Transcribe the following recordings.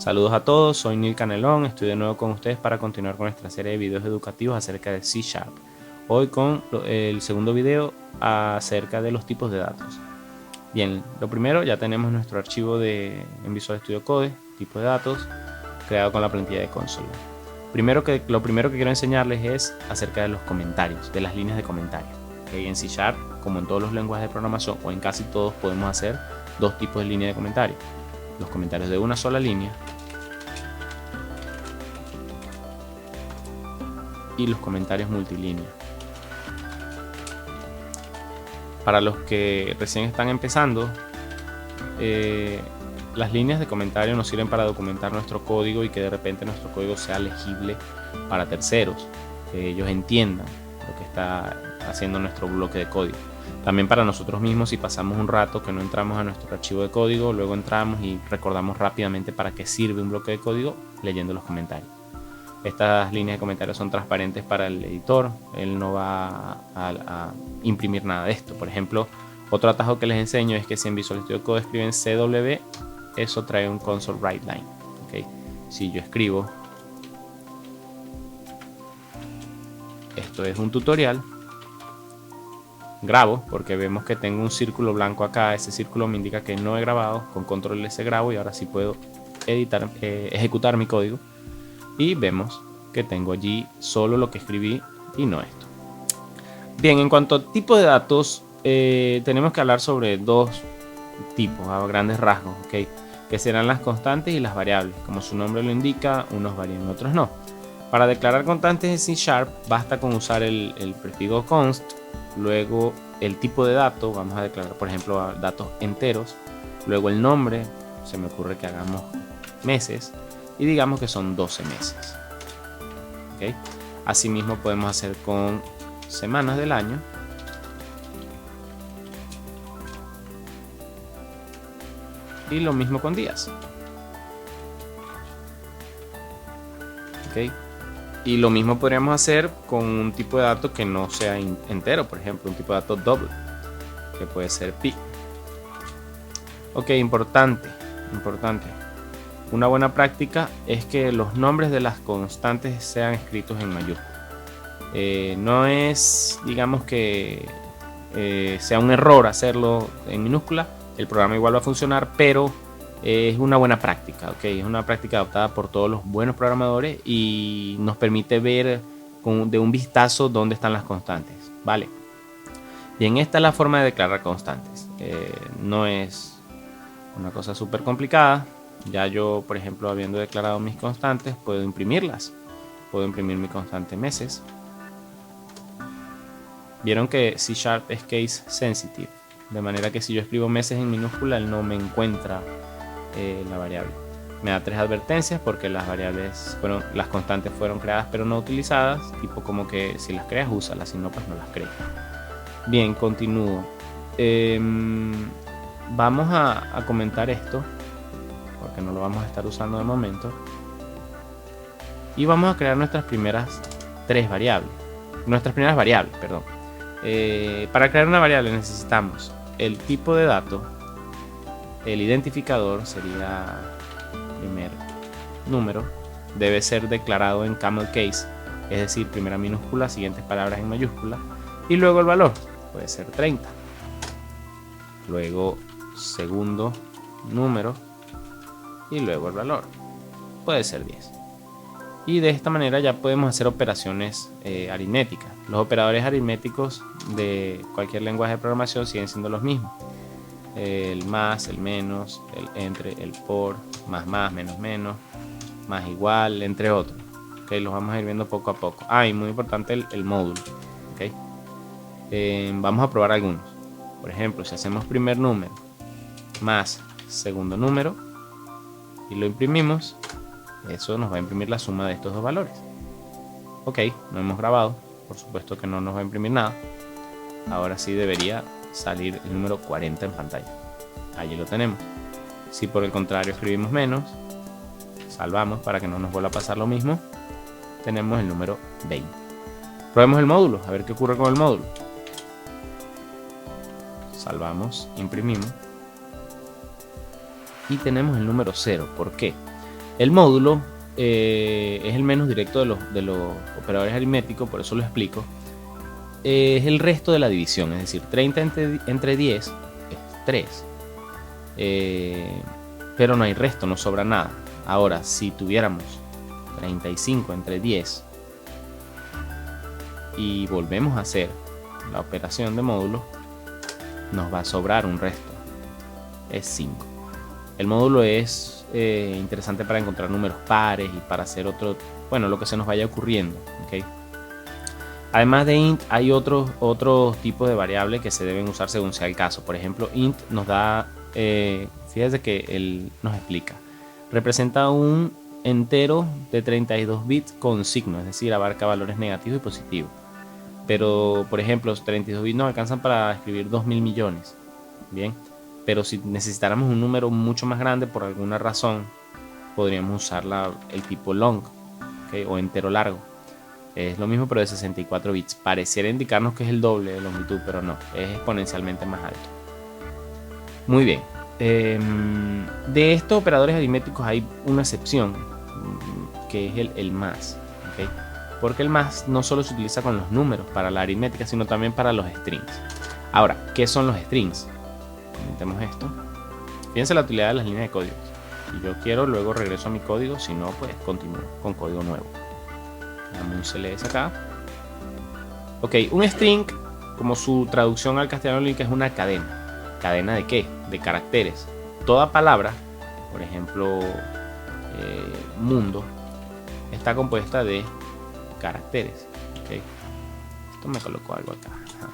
Saludos a todos, soy Neil Canelón, estoy de nuevo con ustedes para continuar con nuestra serie de videos educativos acerca de C#. Hoy con el segundo video acerca de los tipos de datos. Bien, lo primero, ya tenemos nuestro archivo en Visual Studio Code, tipo de datos, creado con la plantilla de consola. Lo primero que quiero enseñarles es acerca de los comentarios, de las líneas de comentarios. En C#, como en todos los lenguajes de programación, o en casi todos, podemos hacer dos tipos de líneas de comentarios. Los comentarios de una sola línea y los comentarios multilínea. Para los que recién están empezando, las líneas de comentario nos sirven para documentar nuestro código y que de repente nuestro código sea legible para terceros, que ellos entiendan lo que está haciendo nuestro bloque de código. También para nosotros mismos, si pasamos un rato que no entramos a nuestro archivo de código, luego entramos y recordamos rápidamente para qué sirve un bloque de código leyendo los comentarios. Estas líneas de comentarios son transparentes para el editor, él no va a imprimir nada de esto. Por ejemplo, otro atajo que les enseño es que si en Visual Studio Code escriben CW, eso trae un console write line. ¿Okay? Si yo escribo, esto es un tutorial, grabo, porque vemos que tengo un círculo blanco acá, ese círculo me indica que no he grabado, con control S grabo y ahora sí puedo ejecutar mi código y vemos que tengo allí solo lo que escribí y no esto. Bien, en cuanto a tipo de datos, tenemos que hablar sobre dos tipos a grandes rasgos, ¿okay? Que serán las constantes y las variables. Como su nombre lo indica, unos varían, otros no. Para declarar constantes en C# basta con usar el prefijo const, luego el tipo de dato, vamos a declarar por ejemplo datos enteros, luego el nombre, se me ocurre que hagamos meses y digamos que son 12 meses. ¿Okay? Asimismo podemos hacer con semanas del año, y lo mismo con días. ¿Okay? Y lo mismo podríamos hacer con un tipo de dato que no sea entero, por ejemplo, un tipo de dato doble, que puede ser pi. Ok, importante. Una buena práctica es que los nombres de las constantes sean escritos en mayúsculas. No es, digamos que sea un error hacerlo en minúscula, el programa igual va a funcionar, pero es una buena práctica, ¿okay? Es una práctica adoptada por todos los buenos programadores y nos permite ver de un vistazo dónde están las constantes, ¿vale? Bien, esta es la forma de declarar constantes. No es una cosa súper complicada. Ya yo, por ejemplo, habiendo declarado mis constantes, puedo imprimirlas. Puedo imprimir mi constante meses. Vieron que C# es case sensitive, de manera que si yo escribo meses en minúscula, él no me encuentra la variable. Me da 3 advertencias porque las constantes fueron creadas pero no utilizadas, tipo como que si las creas, úsalas, si no, pues no las creas. Bien, continúo. Vamos a comentar esto porque no lo vamos a estar usando de momento, y vamos a crear nuestras primeras variables, perdón. Para crear una variable necesitamos el tipo de dato, el identificador sería primer número, debe ser declarado en camel case, es decir, primera minúscula, siguientes palabras en mayúscula, y luego el valor, puede ser 30, luego segundo número y luego el valor, puede ser 10. Y de esta manera ya podemos hacer operaciones aritméticas. Los operadores aritméticos de cualquier lenguaje de programación siguen siendo los mismos. El más, el menos, el entre, el por, más, menos, más igual, entre otros. Okay, los vamos a ir viendo poco a poco. Y muy importante el módulo. Okay. Vamos a probar algunos. Por ejemplo, si hacemos primer número más segundo número y lo imprimimos, eso nos va a imprimir la suma de estos dos valores. Ok, no hemos grabado, por supuesto que no nos va a imprimir nada. Ahora sí debería salir el número 40 en pantalla. Allí lo tenemos. Si por el contrario escribimos menos, salvamos para que no nos vuelva a pasar lo mismo, tenemos el número 20. Probemos el módulo, a ver qué ocurre con el módulo. Salvamos, imprimimos y tenemos el número 0. ¿Por qué? El módulo es el menos directo de los operadores aritméticos, por eso lo explico. Es el resto de la división, es decir, 30 entre 10 es 3. Pero no hay resto, no sobra nada. Ahora, si tuviéramos 35 entre 10 y volvemos a hacer la operación de módulo, nos va a sobrar un resto, es 5. El módulo es interesante para encontrar números pares y para hacer otro, bueno, lo que se nos vaya ocurriendo, ¿okay? Además de int, hay otros tipos de variables que se deben usar según sea el caso. Por ejemplo, int nos da, fíjense que él nos explica, representa un entero de 32 bits con signo, es decir, abarca valores negativos y positivos. Pero, por ejemplo, los 32 bits nos alcanzan para escribir 2000 millones. Bien, pero si necesitáramos un número mucho más grande por alguna razón, podríamos usar el tipo long, ¿okay? O entero largo. Es lo mismo pero de 64 bits. Pareciera indicarnos que es el doble de longitud, pero no, es exponencialmente más alto. Muy bien. De estos operadores aritméticos hay una excepción, que es el más, ¿okay? Porque el más no solo se utiliza con los números para la aritmética, sino también para los strings. Ahora, ¿qué son los strings? Comentemos esto. Fíjense la utilidad de las líneas de código. Si yo quiero, luego regreso a mi código. Si no, pues continúo con código nuevo. Dame un CLS acá. Ok, un string, como su traducción al castellano link, es una cadena. ¿Cadena de qué? De caracteres. Toda palabra, por ejemplo, mundo, está compuesta de caracteres. Okay. Esto me colocó algo acá. Ajá.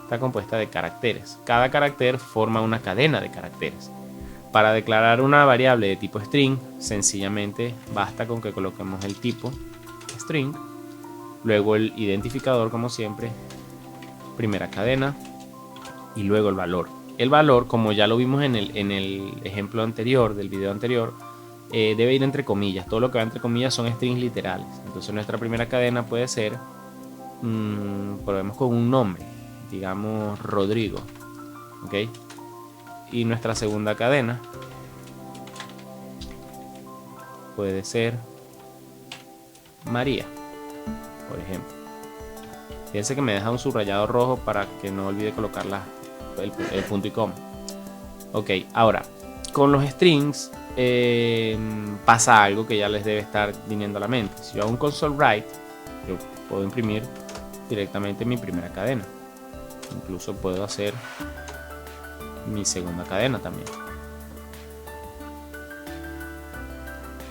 Está compuesta de caracteres. Cada carácter forma una cadena de caracteres. Para declarar una variable de tipo string, sencillamente basta con que coloquemos el tipo string, luego el identificador, como siempre, primera cadena, y luego el valor. El valor, como ya lo vimos en el ejemplo anterior, del video anterior, debe ir entre comillas. Todo lo que va entre comillas son strings literales. Entonces nuestra primera cadena puede ser, probemos con un nombre, digamos Rodrigo, ¿ok? Y nuestra segunda cadena puede ser María, por ejemplo. Fíjense que me deja un subrayado rojo para que no olvide colocar el punto y coma. Ok, ahora con los strings pasa algo que ya les debe estar viniendo a la mente. Si yo hago un console write, yo puedo imprimir directamente mi primera cadena. Incluso puedo hacer mi segunda cadena también.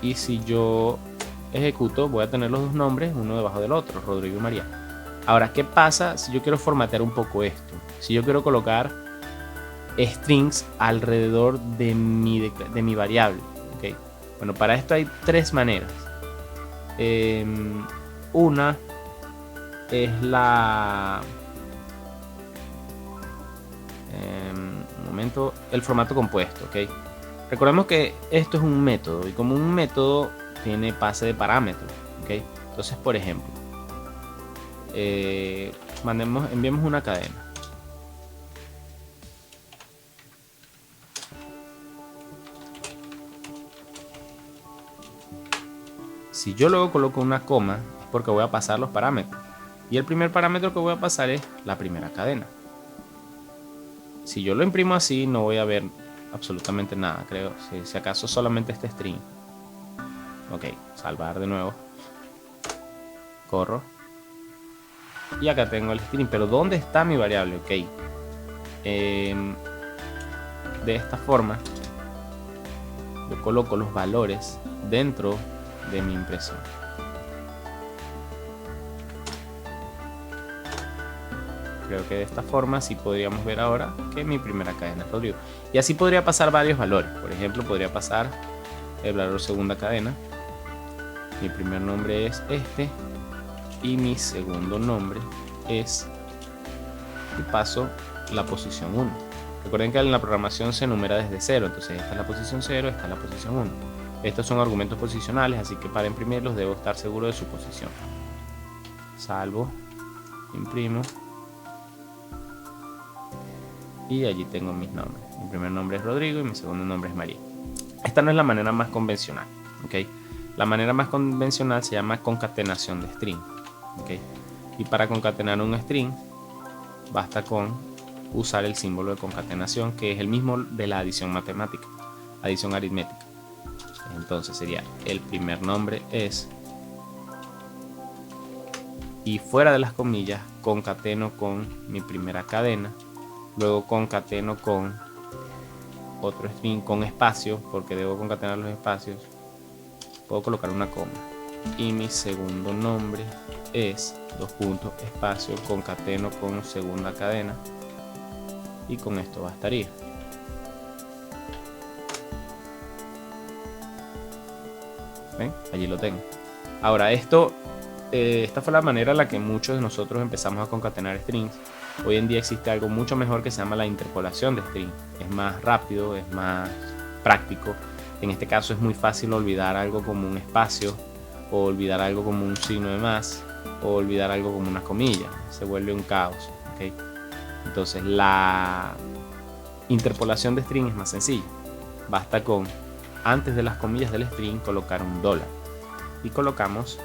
Y si yo ejecuto, voy a tener los dos nombres uno debajo del otro, Rodrigo y María. Ahora, ¿qué pasa si yo quiero formatear un poco esto? Si yo quiero colocar strings alrededor de mi variable, ¿okay? Bueno, para esto hay tres maneras. Una es el formato compuesto, ¿ok? Recordemos que esto es un método y como un método tiene pase de parámetros, ¿ok? Entonces, por ejemplo, enviemos una cadena. Si yo luego coloco una coma es porque voy a pasar los parámetros y el primer parámetro que voy a pasar es la primera cadena. Si yo lo imprimo así no voy a ver absolutamente nada, creo, si acaso solamente este string. Ok, salvar de nuevo, corro y acá tengo el string, pero ¿dónde está mi variable? Ok, de esta forma yo coloco los valores dentro de mi impresión. Creo que de esta forma sí podríamos ver ahora que mi primera cadena es Rodrigo. Y así podría pasar varios valores. Por ejemplo, podría pasar el valor segunda cadena. Mi primer nombre es este. Y mi segundo nombre es... Y paso la posición 1. Recuerden que en la programación se enumera desde 0. Entonces esta es la posición 0, esta es la posición 1. Estos son argumentos posicionales, así que para imprimirlos debo estar seguro de su posición. Salvo, imprimo. Y allí tengo mis nombres. Mi primer nombre es Rodrigo y mi segundo nombre es María. Esta no es la manera más convencional. ¿okay? La manera más convencional se llama concatenación de string, ¿okay? Y para concatenar un string basta con usar el símbolo de concatenación, que es el mismo de la adición matemática, adición aritmética. Entonces sería el primer nombre es, y fuera de las comillas concateno con mi primera cadena, luego concateno con otro string con espacio, porque debo concatenar los espacios, puedo colocar una coma, y mi segundo nombre es dos puntos, espacio, concateno con segunda cadena, y con esto bastaría. ¿Ven? Allí lo tengo. Ahora esta fue la manera en la que muchos de nosotros empezamos a concatenar strings. Hoy en día existe algo mucho mejor que se llama la interpolación de strings. Es más rápido, es más práctico. En este caso es muy fácil olvidar algo como un espacio, o olvidar algo como un signo de más, o olvidar algo como una comilla. Se vuelve un caos, ¿okay? Entonces la interpolación de string es más sencilla. Basta con, antes de las comillas del string, colocar un dólar. Y colocamos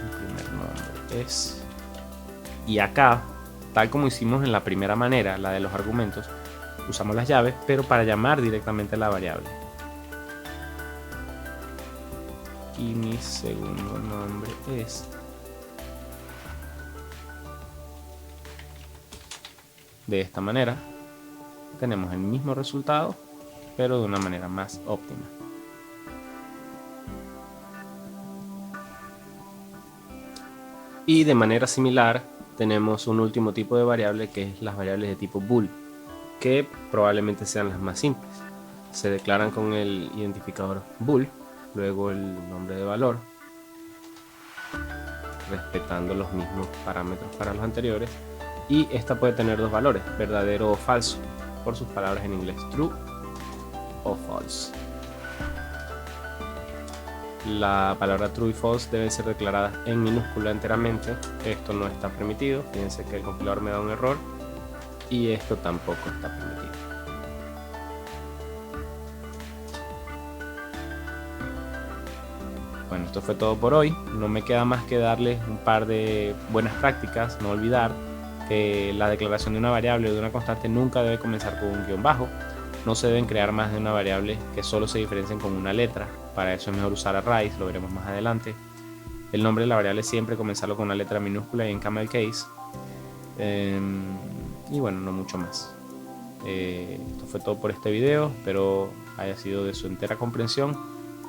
el primer nombre es, y acá, tal como hicimos en la primera manera, la de los argumentos, usamos las llaves, pero para llamar directamente a la variable. Y mi segundo nombre es, de esta manera tenemos el mismo resultado, pero de una manera más óptima. Y de manera similar tenemos un último tipo de variable, que es las variables de tipo bool, que probablemente sean las más simples. Se declaran con el identificador bool, luego el nombre de valor, respetando los mismos parámetros para los anteriores, y esta puede tener dos valores, verdadero o falso, por sus palabras en inglés, true o false. La palabra true y false deben ser declaradas en minúscula enteramente. Esto no está permitido. Fíjense que el compilador me da un error y esto tampoco está permitido. Bueno, esto fue todo por hoy. No me queda más que darles un par de buenas prácticas. No olvidar que la declaración de una variable o de una constante nunca debe comenzar con un guión bajo. No se deben crear más de una variable que solo se diferencien con una letra. Para eso es mejor usar arrays, lo veremos más adelante. El nombre de la variable siempre comenzarlo con una letra minúscula y en camel case. Y bueno, no mucho más. Esto fue todo por este video. Espero haya sido de su entera comprensión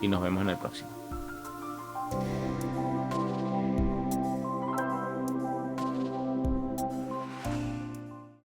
y nos vemos en el próximo.